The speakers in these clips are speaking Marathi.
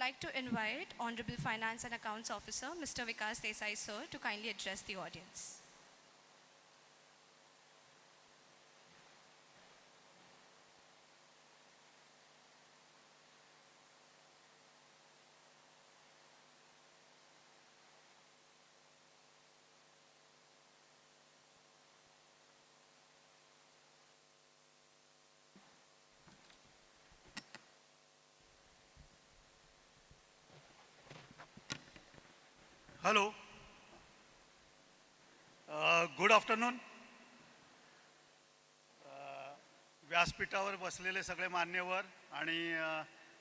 like to invite Honorable Finance and Accounts Officer, Mr. Vikas Desai, sir, to kindly address the audience. Hello, good afternoon. व्यासपीठावर बसलेले सगळे मान्यवर आणि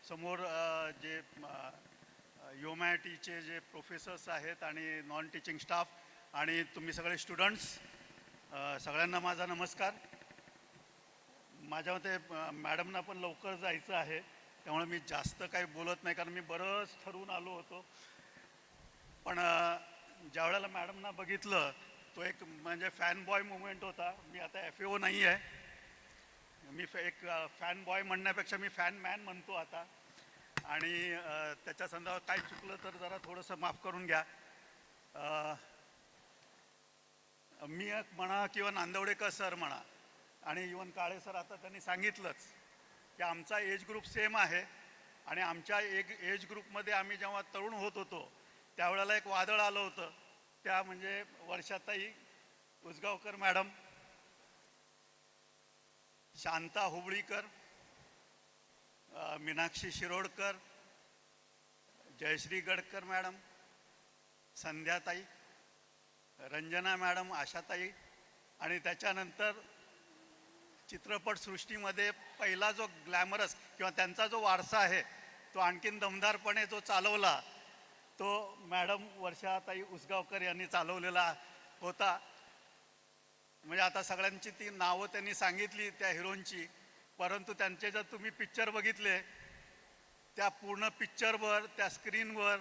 समोर जे ह्युमॅनिटीचे जे प्रोफेसर्स आहेत आणि नॉन टीचिंग स्टाफ आणि तुम्ही सगळे स्टुडंट्स, सगळ्यांना माझा नमस्कार. माझ्या मते मॅडमना पण लवकर जायचं आहे, त्यामुळे मी जास्त काही बोलत नाही, कारण मी बरंच ठरवून आलो होतो. पण ज्यावेळेला मॅडमना बघितलं तो एक म्हणजे फॅन बॉय मुवमेंट होता. मी आता FAO नाही आहे, मी एक फॅन बॉय म्हणण्यापेक्षा मी फॅन मॅन म्हणतो आता. आणि त्याच्या संदर्भात काय चुकलं तर जरा थोडंसं माफ करून घ्या. मी म्हणा किंवा नांदवडेकर सर म्हणा आणि इवन काळे सर, आता त्यांनी सांगितलंच की आमचा एज ग्रुप सेम आहे. आणि आमच्या एज ग्रुपमध्ये आम्ही जेव्हा तरुण होत होतो त्यावेळेला एक वादळ आलं होतं. त्या म्हणजे वर्षाताई उसगावकर मॅडम, शांता हुबळीकर, मीनाक्षी शिरोडकर, जयश्री गडकर मॅडम, संध्याताई, रंजना मॅडम, आशाताई. आणि त्याच्यानंतर चित्रपटसृष्टीमध्ये पहिला जो ग्लॅमरस किंवा त्यांचा जो वारसा आहे तो आणखीन दमदारपणे जो चालवला तो मॅडम वर्षाताई उसगावकर यांनी चालवलेला होता. म्हणजे आता सगळ्यांची ती नावं त्यांनी सांगितली त्या हिरोंची, परंतु त्यांचे जर तुम्ही पिक्चर बघितले त्या पूर्ण पिक्चरवर, त्या स्क्रीनवर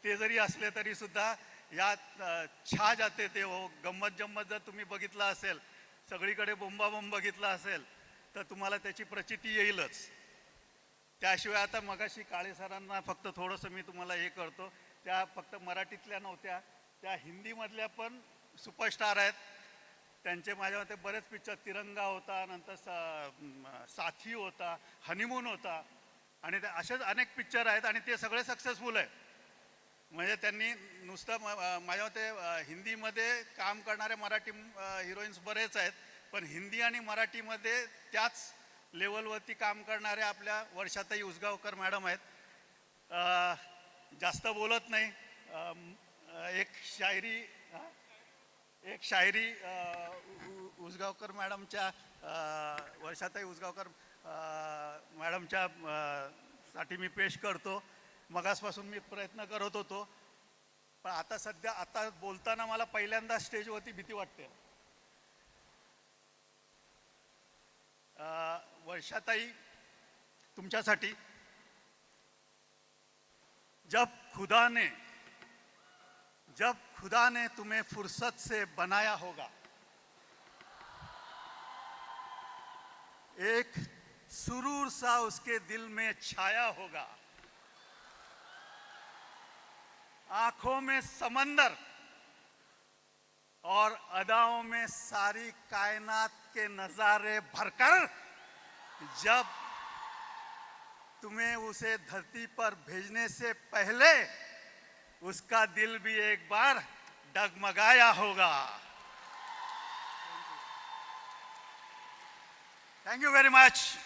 ते जरी असले तरीसुद्धा यात छा जाते ते हो. गंमत जम्मत जर तुम्ही बघितला असेल, सगळीकडे बोंबाबोंब बघितला असेल तर तुम्हाला त्याची प्रचिती येईलच. त्याशिवाय आता मगाशी काळे सरांना फक्त थोडंसं मी तुम्हाला हे करतो, त्या फक्त मराठीतल्या नव्हत्या, त्या हिंदीमधल्या पण सुपरस्टार आहेत. त्यांचे माझ्या मते बरेच पिक्चर, तिरंगा होता, नंतर साथी होता, हनीमून होता आणि असेच अनेक पिक्चर आहेत आणि ते सगळे सक्सेसफुल आहेत. म्हणजे त्यांनी नुसतं माझ्या मते हिंदीमध्ये काम करणारे मराठी हिरोईन्स बरेच आहेत, पण हिंदी आणि मराठीमध्ये त्याच लेवलवरती काम करणारे आपल्या वर्षाताई उसगावकर मॅडम आहेत. जास्त बोलत नाही, एक शायरी उसगावकर मॅडमच्या, वर्षाताई उसगावकर मॅडमच्या साठी मी पेश करतो. मगासपासून मी प्रयत्न करत होतो, पण आता बोलताना मला पहिल्यांदा स्टेजवरती भीती वाटते. वर्षाताई, तुमच्यासाठी, जब खुदा ने तुम्हें फुर्सत से बनाया होगा, एक सुरूर सा उसके दिल में छाया होगा, आंखों में समंदर और अदाओं में सारी कायनात के नजारे भरकर जब तुम्हें उसे धरती पर भेजने से पहले उसका दिल भी एक बार डगमगाया होगा. Thank you very much.